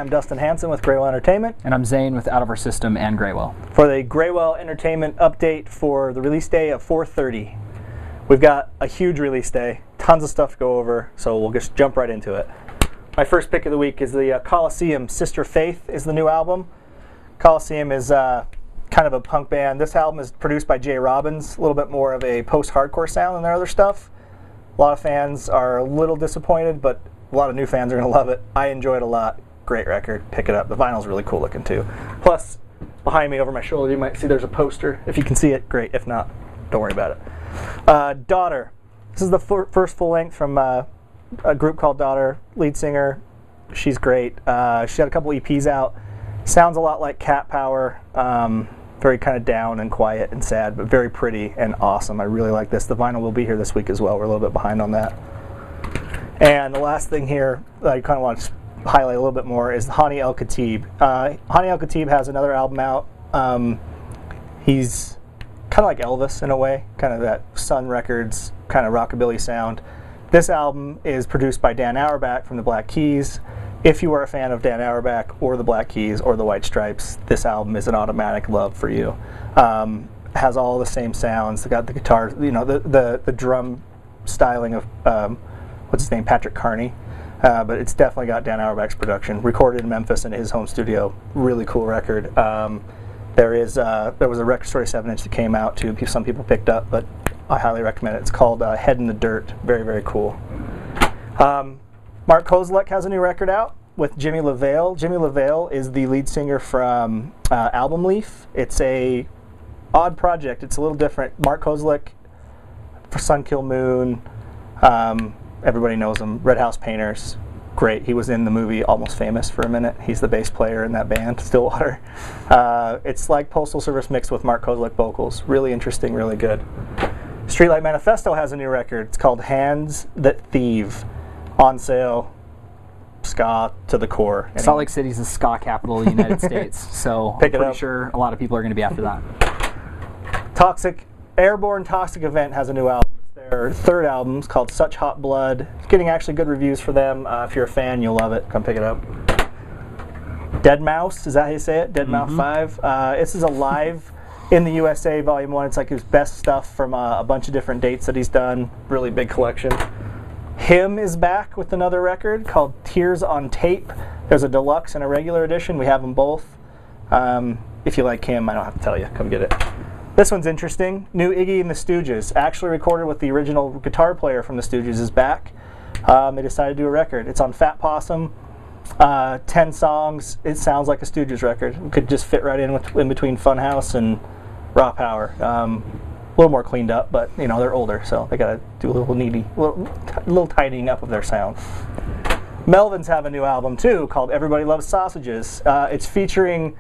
I'm Dustin Hansen with Graywhale Entertainment. And I'm Zane with Out of Our System and Graywhale. For the Graywhale Entertainment update for the release day of 4/30. We've got a huge release day, tons of stuff to go over, so we'll just jump right into it. My first pick of the week is the Coliseum. Sister Faith is the new album. Coliseum is kind of a punk band. This album is produced by Jay Robbins, a little bit more of a post-hardcore sound than their other stuff. A lot of fans are a little disappointed, but a lot of new fans are going to love it. I enjoy it a lot. Great record. Pick it up. The vinyl's really cool looking too. Plus, behind me over my shoulder, you might see there's a poster. If you can see it, great. If not, don't worry about it. Daughter. This is the first full length from a group called Daughter. Lead singer. She's great. She's got a couple EPs out. Sounds a lot like Cat Power. Very kind of down and quiet and sad, but very pretty and awesome. I really like this. The vinyl will be here this week as well. We're a little bit behind on that. And the last thing here that I kind of want to highlight a little bit more is Hanni El Khatib. Hanni El Khatib has another album out. He's kind of like Elvis in a way, kind of that Sun Records kind of rockabilly sound. This album is produced by Dan Auerbach from the Black Keys. If you are a fan of Dan Auerbach or the Black Keys or the White Stripes, this album is an automatic love for you. Has all the same sounds. They got the guitar, you know, the drum styling of what's his name, Patrick Carney. But it's definitely got Dan Auerbach's production. Recorded in Memphis in his home studio. Really cool record. There was a Record Story 7-inch that came out too. Some people picked up, but I highly recommend it. It's called Head in the Dirt. Very, very cool. Mark Kozelek has a new record out with Jimmy LaValle. Jimmy LaValle is the lead singer from Album Leaf. It's a odd project. It's a little different. Mark Kozelek for Sun Kil Moon. Everybody knows him. Red House Painters. Great. He was in the movie Almost Famous for a minute. He's the bass player in that band, Stillwater. It's like Postal Service mixed with Mark Kozelek vocals. Really interesting, really good. Streetlight Manifesto has a new record. It's called Hands That Thieve. On sale. Ska to the core. Salt Lake City's the ska capital of the United States, so I'm pretty sure a lot of people are going to be after that. Airborne Toxic Event has a new album. Their third album is called Such Hot Blood. It's getting actually good reviews for them. If you're a fan, you'll love it. Come pick it up. Dead Mouse, is that how you say it? Dead Mouse 5. This is a live in the USA Volume 1. It's like his best stuff from a bunch of different dates that he's done. Really big collection. Him is back with another record called Tears on Tape. There's a deluxe and a regular edition. We have them both. If you like him, I don't have to tell you. Come get it. This one's interesting. New Iggy and the Stooges. Actually recorded with the original guitar player from the Stooges is back. They decided to do a record. It's on Fat Possum. 10 songs. It sounds like a Stooges record. It could just fit right in between Funhouse and Raw Power. A little more cleaned up, but you know they're older, so they gotta do a little tidying up of their sound. Melvins have a new album too called Everybody Loves Sausages. It's featuring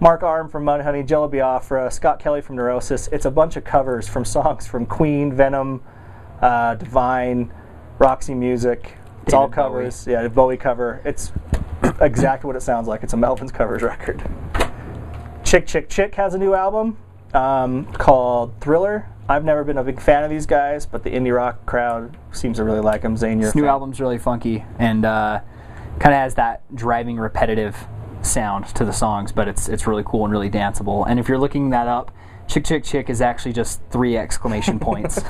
Mark Arm from Mudhoney, Jello Biafra, Scott Kelly from Neurosis. It's a bunch of covers from songs from Queen, Venom, Divine, Roxy Music. It's all covers. Bowie. Yeah, the Bowie cover. It's exactly what it sounds like. It's a Melvins covers record. Chick Chick Chick has a new album. Called Thriller. I've never been a big fan of these guys, but the indie rock crowd seems to really like them. Zane, this new album's really funky and kind of has that driving, repetitive sound to the songs, but it's really cool and really danceable. And if you're looking that up, Chick Chick Chick is actually just 3 exclamation points.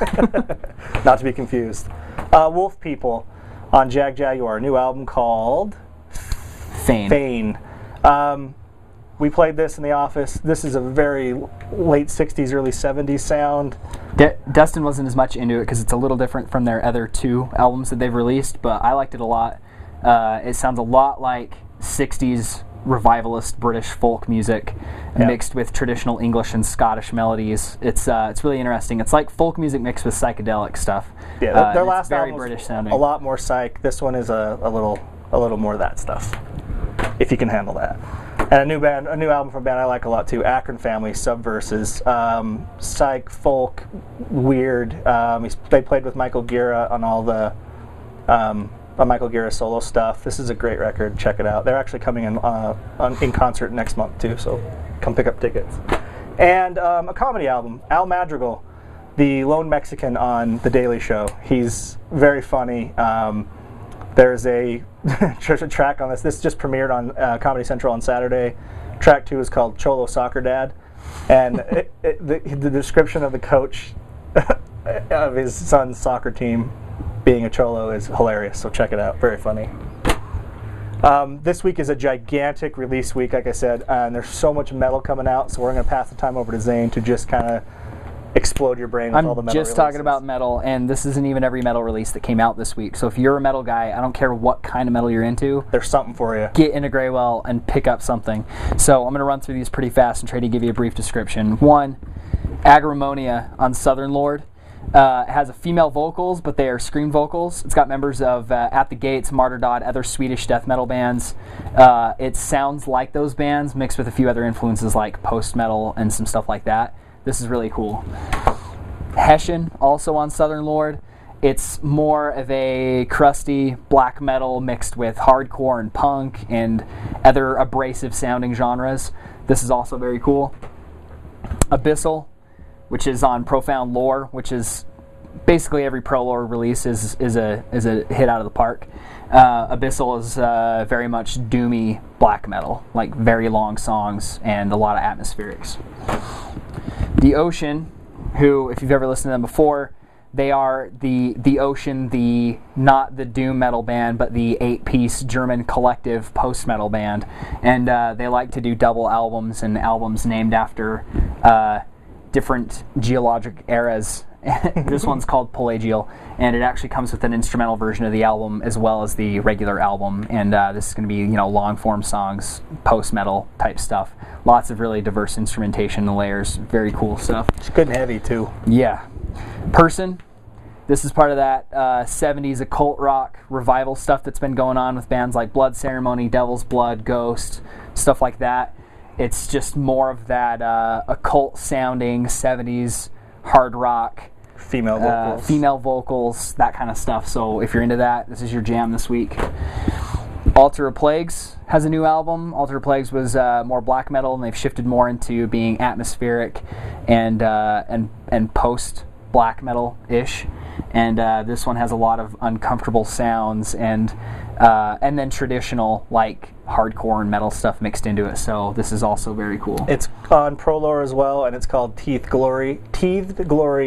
Not to be confused. Wolf People on Jag Jaguar. New album called Fane. We played this in the office. This is a very late 60s, early 70s sound. Dustin wasn't as much into it because it's a little different from their other 2 albums that they've released, but I liked it a lot. It sounds a lot like 60s revivalist British folk music mixed with traditional English and Scottish melodies. It's really interesting. It's like folk music mixed with psychedelic stuff. Yeah, their last very album was British sounding. A lot more psych. This one is a little more of that stuff, if you can handle that. And a new album from a band I like a lot too, Akron Family, Subverses. Psych, folk, weird. They played with Michael Gira on all the Michael Gira solo stuff. This is a great record. Check it out. They're actually coming in concert next month too, so come pick up tickets. And a comedy album, Al Madrigal, the lone Mexican on The Daily Show. He's very funny. There's a track on this. This just premiered on Comedy Central on Saturday. Track 2 is called Cholo Soccer Dad. And the description of the coach of his son's soccer team being a cholo is hilarious, so check it out. Very funny. This week is a gigantic release week, like I said, and there's so much metal coming out, so we're going to pass the time over to Zane to just kind of explode your brain with all the metal releases. I'm just talking about metal, and this isn't even every metal release that came out this week. So if you're a metal guy, I don't care what kind of metal you're into. There's something for you. Get into Graywhale and pick up something. So I'm going to run through these pretty fast and try to give you a brief description. 1, Agrimonia on Southern Lord. It has a female vocals, but they are scream vocals. It's got members of At the Gates, Martyrdod, other Swedish death metal bands. It sounds like those bands, mixed with a few other influences like post-metal and some stuff like that. This is really cool. Hessian, also on Southern Lord. It's more of a crusty black metal mixed with hardcore and punk and other abrasive sounding genres. This is also very cool. Abyssal, which is on Profound Lore, which is basically every Pro Lore release is a hit out of the park. Abyssal is very much doomy black metal, like very long songs and a lot of atmospherics. The Ocean, who, if you've ever listened to them before, they are the Ocean, not the doom metal band, but the 8-piece German collective post-metal band. And they like to do double albums and albums named after different geologic eras. This one's called Pelagial, and it actually comes with an instrumental version of the album as well as the regular album. And this is going to be, long-form songs, post-metal type stuff. Lots of really diverse instrumentation and layers. Very cool stuff. It's good and heavy, too. Yeah. Purson. This is part of that 70s occult rock revival stuff that's been going on with bands like Blood Ceremony, Devil's Blood, Ghost, stuff like that. It's just more of that occult-sounding 70s hard rock. Female vocals, that kind of stuff. So if you're into that, this is your jam this week. Altar of Plagues has a new album. Altar of Plagues was more black metal, and they've shifted more into being atmospheric and post black metal-ish. And this one has a lot of uncomfortable sounds and then traditional like hardcore and metal stuff mixed into it. So this is also very cool. It's on Prolore as well, and it's called Teethed Glory,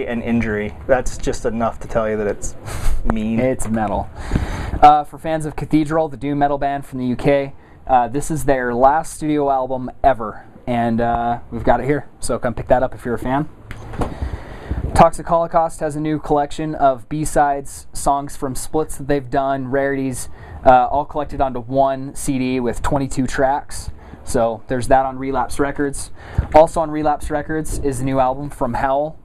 and Injury. That's just enough to tell you that it's mean. It's metal. For fans of Cathedral, the doom metal band from the UK, this is their last studio album ever, and we've got it here. So come pick that up if you're a fan. Toxic Holocaust has a new collection of B-sides, songs from splits that they've done, rarities, all collected onto one CD with 22 tracks. So there's that on Relapse Records. Also on Relapse Records is a new album from Howl.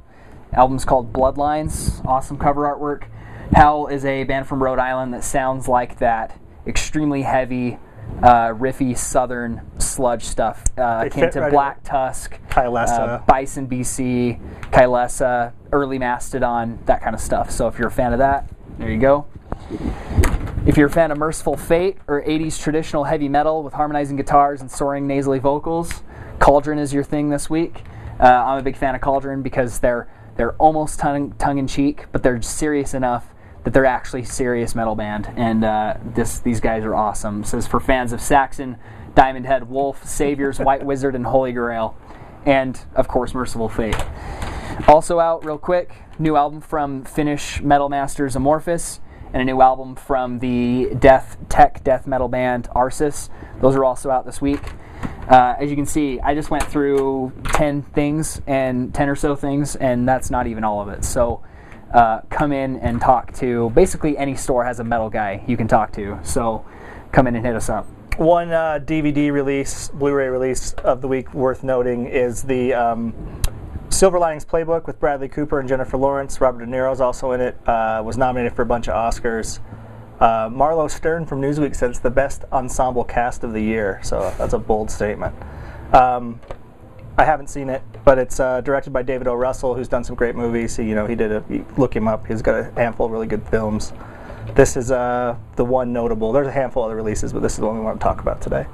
The album's called Bloodlines. Awesome cover artwork. Howl is a band from Rhode Island that sounds like that extremely heavy, riffy southern sludge stuff akin to Black Tusk, Bison BC, Kylesa, early Mastodon, that kind of stuff. So if you're a fan of that, there you go. If you're a fan of Merciful Fate or 80s traditional heavy metal with harmonizing guitars and soaring nasally vocals, Cauldron is your thing this week. I'm a big fan of Cauldron because they're almost tongue-in-cheek, but they're serious enough that they're actually serious metal band, and these guys are awesome. It says for fans of Saxon, Diamond Head Wolf, Saviors, White Wizard, and Holy Grail, and of course Merciful Fate. Also out real quick, new album from Finnish metal masters Amorphis, and a new album from the tech death metal band Arsis. Those are also out this week. As you can see, I just went through 10 or so things, and that's not even all of it. So come in and talk to, basically any store has a metal guy you can talk to, so come in and hit us up. One DVD release, Blu-ray release of the week worth noting is the Silver Linings Playbook with Bradley Cooper and Jennifer Lawrence. Robert De Niro's also in it, was nominated for a bunch of Oscars. Marlo Stern from Newsweek said it's the best ensemble cast of the year, so that's a bold statement. I haven't seen it, but it's directed by David O. Russell, who's done some great movies. Look him up. He's got a handful of really good films. This is the one notable. There's a handful of other releases, but this is the one we want to talk about today.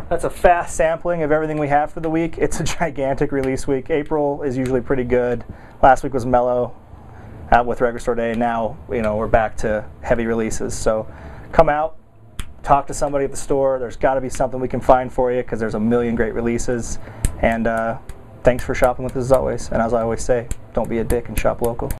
That's a fast sampling of everything we have for the week. It's a gigantic release week. April is usually pretty good. Last week was mellow. with Record Store Day. Now, you know, we're back to heavy releases. So come out, talk to somebody at the store. There's got to be something we can find for you because there's a million great releases. And thanks for shopping with us as always. And as I always say, don't be a dick and shop local.